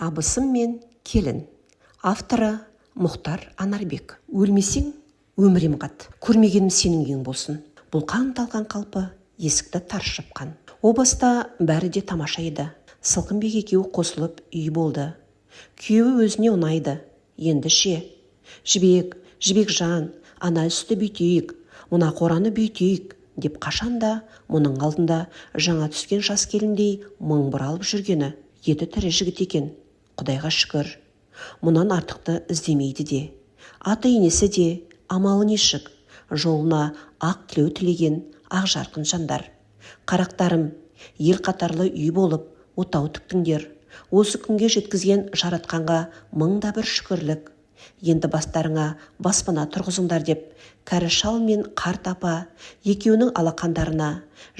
Абысым мен келін. Авторы Мұхтар Анарбек. Өлмесең, өмірем қат. Көрмегенім сенің ең болсын. Бұл қан-талқан қалпы есікті тарс жапқан. О баста бәрі де тамаша еді. Сылқымбек екеуі қосылып үй болды. Күйеуі өзіне ұнайды. Енді ше. Жібек жан, ана үсті бүйтейік, мұна қораны бүйтейік, деп қашанда мұның алдында жаңа түскен жас келіндей мың бұралып жүргені еті тірі жігіт екен. Құдайға шүкір. Мұнан артықты іздемейді де. Аты енесі де амалы нешік. Жолына ақ тілеу тілеген ақ жарқын жандар. Қарақтарым, ел қатарлы үй болып отау тіктіңдер. Осы күнге жеткізген жаратқанға мыңда бір шүкірлік. Енді бастарыңа баспана тұрғызыңдар деп, кәрі шал мен қарт апа екеуінің алақандарына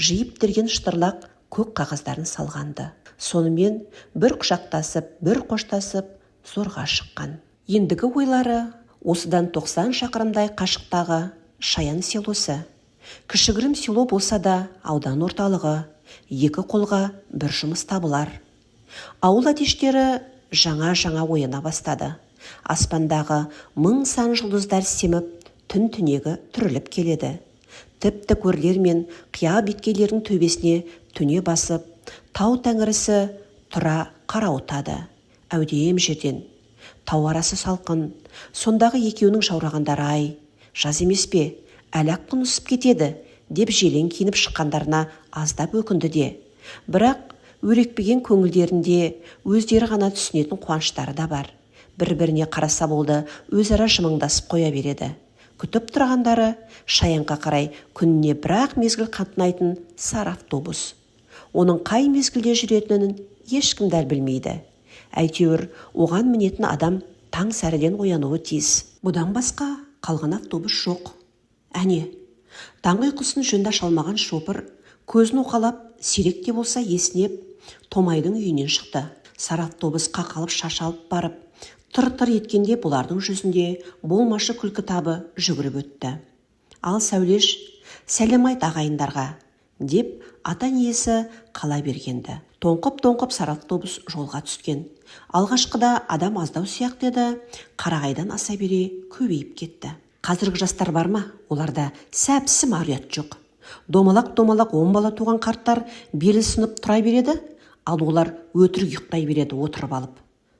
жиып терген шытырлақ көк қағаздарын салғанды. Сонымен бір құшақтасып, бір қоштасып, зорға шыққан. Ендігі ойлары осыдан 90 шақырымдай қашықтағы Шаян селосы. Кішігірім село болса да аудан орталығы, екі қолға бір жұмыс табылар. Ауыл әтештері жаңа ойына бастады. Аспандағы мың сан жұлдыздар семіп, түн түнегі түріліп келеді. Тіпті көрлер мен қия беткейлердің төбесіне түне басып, тау тәңірісі тұра қарауытады. Әудем жерден. Тау арасы салқын. Сондағы екеуінің жаурағандары ай. Жаз емес пе, әлі-ақ күн ысып кетеді, деп желең киініп шыққандарына аздап өкінді де. Бірақ өрекпеген көңілдерінде өздері ғана түсінетін қуаныштары да бар. Бір-біріне қараса болды, өзара жымыңдасып қоя береді. Күтіп тұрғандары Шаянға қарай күніне бірақ мезгіл қатынайтын сары автобус. Оның қай мезгілде жүретінін ешкім дәл білмейді. Әйтеуір, оған мінетін адам таң сәріден оянуы тиіс. Бұдан басқа қалған автобус жоқ. Әне, таң ұйқысын жөнді шалмаған шопыр көзін уқалап, сирек те болса есінеп, Томайдың үйінен шықты. Сары автобус қақалып шашалып барып, тыр-тыр еткенде бұлардың жүзінде болмашы күлкі табы жүгіріп өтті. Ал Сәулеш, сәлем айт ағайындарға, деп ата иесі қала бергенді. Тоңқып сары автобус жолға түскен. Алғашқыда адам аздау сияқты еді, қарағайдан аса бере көбейіп кетті. Қазіргі жастар бар ма? Оларда сәпсі марият жоқ. Домалақ 10 бала туған қарттар белі сынып тұра береді, ал олар өтірік ұйықтай береді отырып алып.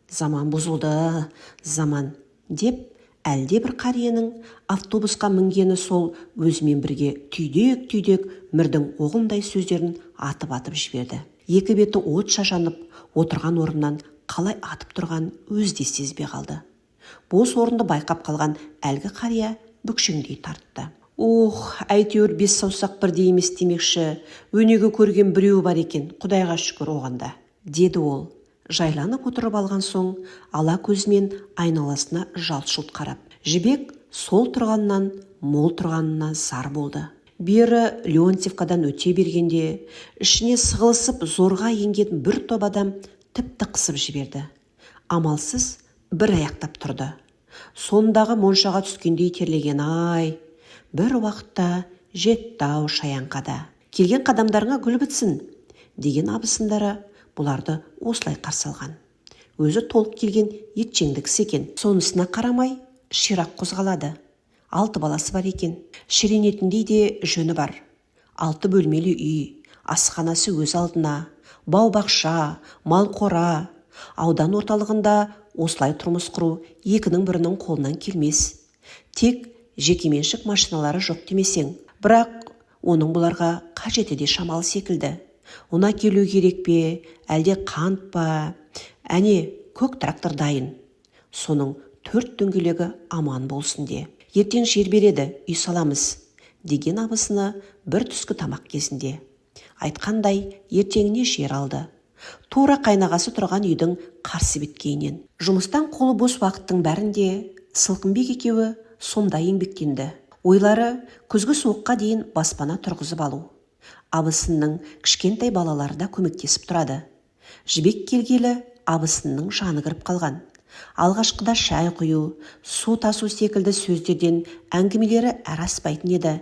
Заман бұзылды, заман, деп әлде бір қариенің автобусқа мінгені сол өзімен бірге түйдек мірдің оғындай сөздерін атып жіберді. Екі беті от шашанып, отырған орнынан қалай атып тұрған өзде сезбей қалды. Бос орынды байқап қалған әлгі қария бүкшеңдей тартты. Әйтеуір 5 саусақ бірдей емес демекші, өнегі көрген біреу бар екен, Құдайға шүкір оғанда, деді ол. Жайланып отырып алған соң, ала көзімен айналасына жалт-жұлт қарап. Жібек сол тұрғаннан, мол тұрғанына зар болды. Бері Леонтьевкадан өте бергенде, ішіне сығылысып зорға енген бір топ адам тіпті қысып жіберді. Амалсыз бір аяқтап тұрды. Сондағы моншаға түскендей терлеген ай. Бір уақытта жетті-ау Шаянға да. Келген қадамдарыңа гүл бітсін, деген абысындары бұларды осылай қарсы алған. Өзі толық келген етжеңді кісі екен. Сонысына қарамай ширақ қозғалады. 6 баласы бар екен. Шіренетіндей де жөні бар. 6 бөлмелі үй, асханасы өз алдына, бау-бақша, мал қора. Аудан орталығында осылай тұрмыс құру екінің бірінің қолынан келмес. Тек жекеменшік машиналары жоқ демесең, бірақ оның бұларға қажеті де шамалы секілді. Ona келу керек пе, әлде қант па? Әне, көк трактор дайын. Соның 4 дөңгелегі аман болсын де. Ертең жер береді, үй саламыз, деген абысыны бір түскі тамақ кезінде. Айтқандай, ертеңіне жер алды. Тура қайнағасы тұрған үйдің қарсы беткейінен. Жұмыстан қолы бос уақыттың бәрінде Сылқымбек екеуі сонда еңбектенді. Ойлары күзгі суыққа дейін баспана тұрғызып алу. Абысынның кішкентай балалары да көмектесіп тұрады. Жібек келгелі абысынның жаны кіріп қалған. Алғашқыда шай құю, су тасу секілді сөздерден әңгімелері араспайтын еді.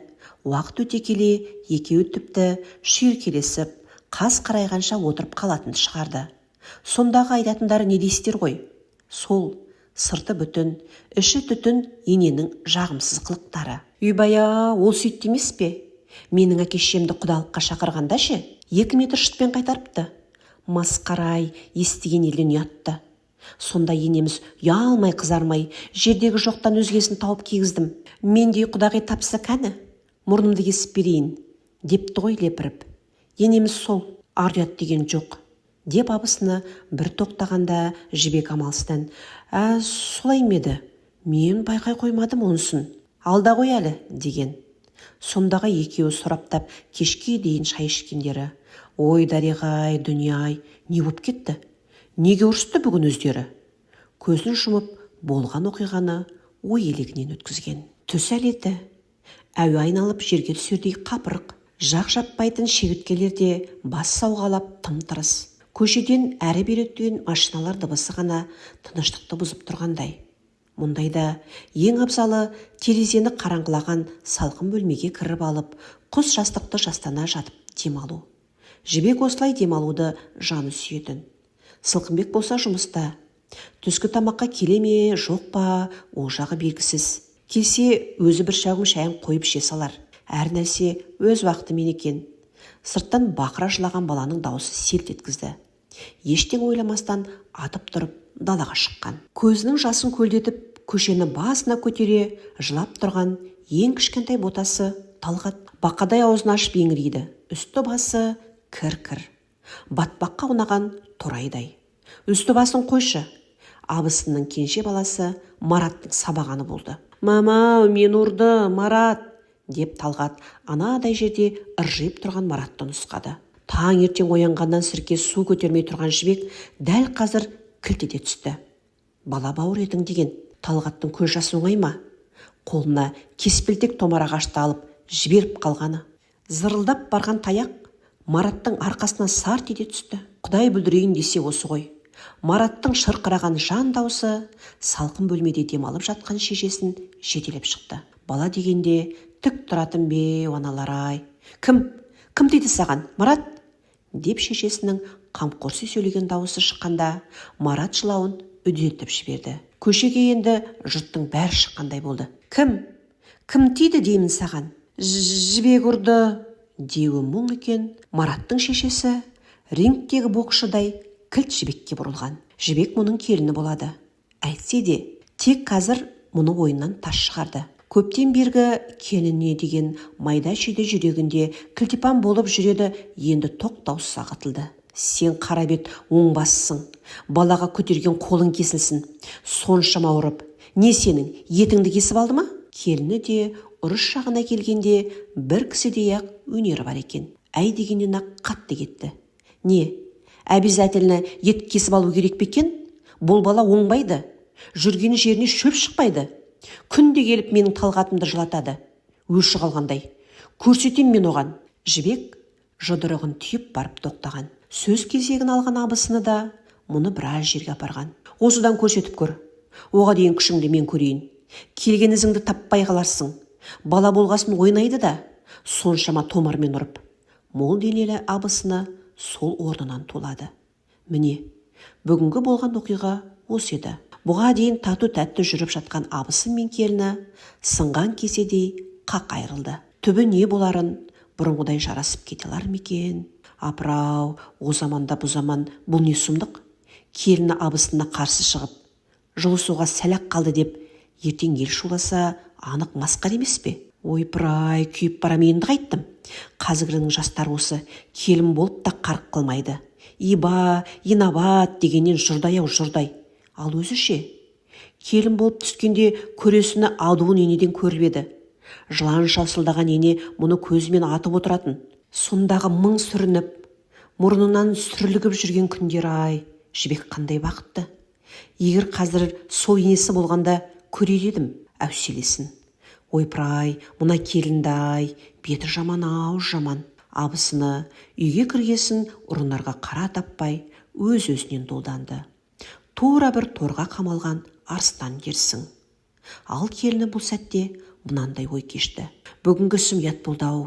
Уақыт өте келе екеуі тіпті шүйіркелесіп, қас қарайғанша отырып қалатын шығарды. Сондағы айтатындары не дейсіздер ғой? Сол сырты бүтін, іші түтін ененің жағымсыз қылықтары. Үйбая, ол сөйтті емес пе? Менің әке-шешемді құдалыққа шақырғанда ше, 2 метр шытпен қайтарыпты. Масқарай, естіген елден ұятты. Сонда енеміз ұялмай қызармай, жердегі жоқтан өзгесін тауып кигіздім. Мендей құдағи тапса кәні, мұрнымды кесіп берейін, депті ғой лепіріп. Енеміз сол, ар ұят деген жоқ, деп абысыны бір тоқтағанда Жібек амалсыздан: солай меді, мен байқай қоймадым онысын, алда ғой әлі, деген. Сондағы екеуі сұраптап кешке дейін шай ішкендері: ой дариға-ай, дүние-ай, не боп кетті? Неге ұрысты бүгін өздері? Көзін жұмып болған оқиғаны ой елегінен өткізген. Түс әлеті, әуе айналып жерге түсердей қапырық, жақ жаппайтын шегірткелерде бас сауғалап тым-тырыс. Көшеден әрі бері өткен машиналар дыбысы ғана тыныштықты бұзып тұрғандай. Мұндайда ең абзалы терезені қараңғылаған салқын бөлмеге кіріп алып, құс жастықты жастана жатып демалу. Жібек осылай демалуды жаны сүйетін. Сылқымбек болса жұмыста. Түскі тамаққа келе ме, жоқ па, ол жағы белгісіз. Келсе өзі бір шәугім шайын қойып ше салар. Әр нәрсе өз уақытымен екен. Сырттан бақыра жылаған баланың дауысы селт еткізді. Ештен ойламастан атып тұрып далаға шыққан. Көзінің жасын көлдетіп, көшені басына көтере жылап тұрған ең кішкентай ботасы Талғат бақадай аузын ашып еңірейді. Үсті басы кір-кір. Батпаққа ұнаған торайдай. Үсті басын қойшы. Абысының кенже баласы Мараттың сабағаны болды. Мама, мен ұрды, Марат, деп Талғат анадай жерде ыржиып тұрған Маратты нұсқады. Таң ертең оянғаннан сірке су көтермей тұрған Жібек дәл қазір кілт ете түсті. Бала бауыр едің деген Талғаттың көз жасы оңай ма? Қолына кеспілтек томар ағашты алып жіберіп қалғаны. Зырылдап барған таяқ Мараттың арқасына сарт ете түсті. Құдай бүлдірейін десе осы ғой. Мараттың шырқыраған жан даусы салқын бөлмеде демалып жатқан шешесін жетелеп шықты. Бала дегенде тік тұратын бе, аналар-ай. Кім дейді саған, Марат? Деп шешесінің қамқорсыз сөйлеген дауысы шыққанда Марат жылауын үдетіп жіберді. Көшеге енді жұрттың бәрі шыққандай болды. Кім тиді деймін саған? Жібек ұрды, деуі мұң екен. Мараттың шешесі рингтегі боксшыдай кілт Жібекке бұрылған. Жібек мұның келіні болады. Әйтсе де тек қазір мұны ойынан тас шығарды. Көптен бергі келініне деген майда шүйде жүрегінде кілтипан болып жүреді, енді тоқ дауыс сағатылды. Сен қарабет оңбассың, балаға көтерген қолың кесілсін. Соншама ұрып, не сенің етіңді кесіп алды ма? Келіні де ұрыс жағына келгенде бір кісідей-ақ өнері бар екен. Әй дегеннен ақ қатты кетті. Не, обязательно ет кесіп алу керек пе екен? Бұл бала оңбайды, жүргені жеріне шөп шықпайды. Күнде келіп менің Талғатымды жылатады. Өші қалғандай. Көрсетем мен оған. Жібек жұдырығын түйіп барып тоқтаған. Сөз кезегін алған абысыны да мұны біраз жерге апарған. Осыдан көрсетіп көр. Оға дейін күшіңді мен көрейін. Келген ізіңді таппай қаларсың. Бала болғасын ойнайды да, соншама томармен ұрып. Мол денелі абысыны сол орнынан тулады. Міне, бүгінгі болған оқиға осы еді. Бұға дейін тату-тәтті жүріп жатқан абысы мен келіні сынған кеседей қақ айырылды. Түбі не боларын бұрынғыдай жарасып кетелер мекен? Апырау, о заманда бұ заман бұл не сұмдық? Келіні абысына қарсы шығып, жылысуға сәлек қалды деп, ертең ел шуласа анық масқар емес пе? Ойпыр-ай, күйіп барам, енді қайттым. Қазіргінің жастар осы келін болып та қарқ қылмайды. Иба, инабат дегеннен жұрдай-ау жұрдай. Ал өзі ше, келін болып түскенде көресіні адуын енеден көріп еді. Жылан шалсылдаған ене мұны көзімен атып отыратын. Сондағы мың сүрініп, мұрнынан сүрілгіп жүрген күндер-ай, Жібек қандай бақытты. Егер қазір сол енесі болғанда көрер едім әуселесін. Ойпыр-ай, мұна келінді-ай, беті жаман-ау жаман. Абысыны үйге кіргесін ұрынарға қара таппай өз-өзінен долданды. Тура бір торға қамалған арыстан дерсің. Ал келіні бұл сәтте мұнандай ой кешті. Бүгінгі ісім ұят болды-ау.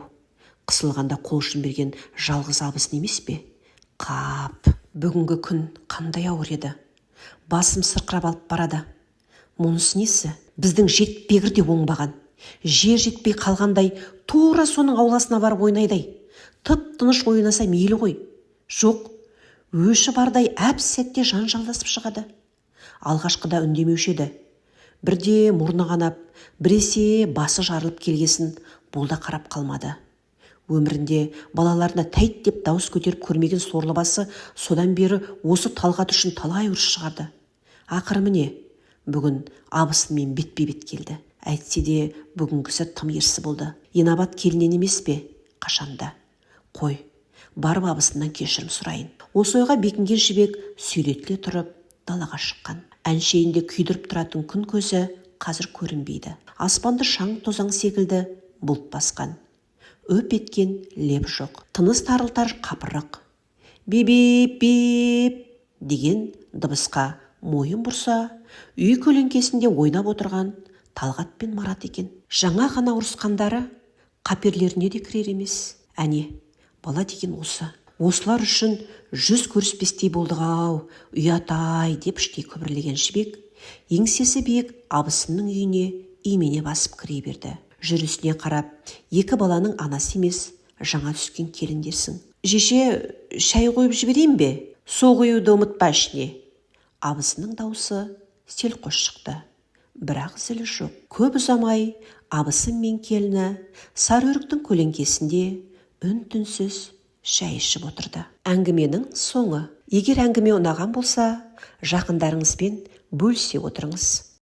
Қысылғанда қол ұшын берген жалғыз абысын емес пе? Қап! Бүгінгі күн қандай ауыр еді. Басым сырқырап алып барады. Мұнысы несі? Біздің жетпегір де оңбаған. Жер жетпей қалғандай, тура соның ауласына барып ойнайдай. Тып-тыныш ойнаса мейлі ғой. Жоқ, өші бардай әп-сәтте жанжалдасып шығады. Алғашқыда үндемеуші еді. Бірде мұрны қанап, біресе басы жарылып келгесін бұл да қарап қалмады. Өмірінде балаларына тәйт деп дауыс көтеріп көрмеген сорлы басы содан бері осы талғат үшін талай ұрыс шығарды. Ақыры міне, бүгін абысынмен бетпе-бет келді. Әйтсе де бүгінгісі тым ерсі болды. Инабат келінен емес пе? Қашанда. Қой, барып абысыннан кешірім сұрайын. Осы ойға бекінген жібек сүйретіле тұрып далаға шыққан. Әншейінде күйдіріп тұратын күн көзі қазір көрінбейді. Аспанды шаң тозаң секілді бұлт басқан. Өп еткен леп жоқ. Тыныс тарылтар қапырық. Беп-беп деген дыбысқа мойын бұрса, үй көлеңкесінде ойнап отырған Талғат пен Марат екен. Жаңа ғана ұрысқандары қаперлеріне де кірер емес. Әне, бала деген осы. Осылар үшін жүз көріспестей болдық-ау, ұят-ай деп іштей күбірлеген жібек, еңсесі биік абысынның үйіне имене басып кіре берді. Жүрісіне қарап, екі баланың анасы емес, жаңа түскен келіндерсің. Жеше, шай қойып жіберейін бе? Су құюды ұмытпа ішіне. Абысының даусы селқос шықты. Бірақ зілі жоқ. Көп ұзамай абысы мен келіні Сарыөріктің көлеңкесінде үн-түнсіз шай ішіп отырды. Әңгіменің соңы. Егер әңгіме ұнаған болса, жақындарыңызбен бөлісе отырыңыз.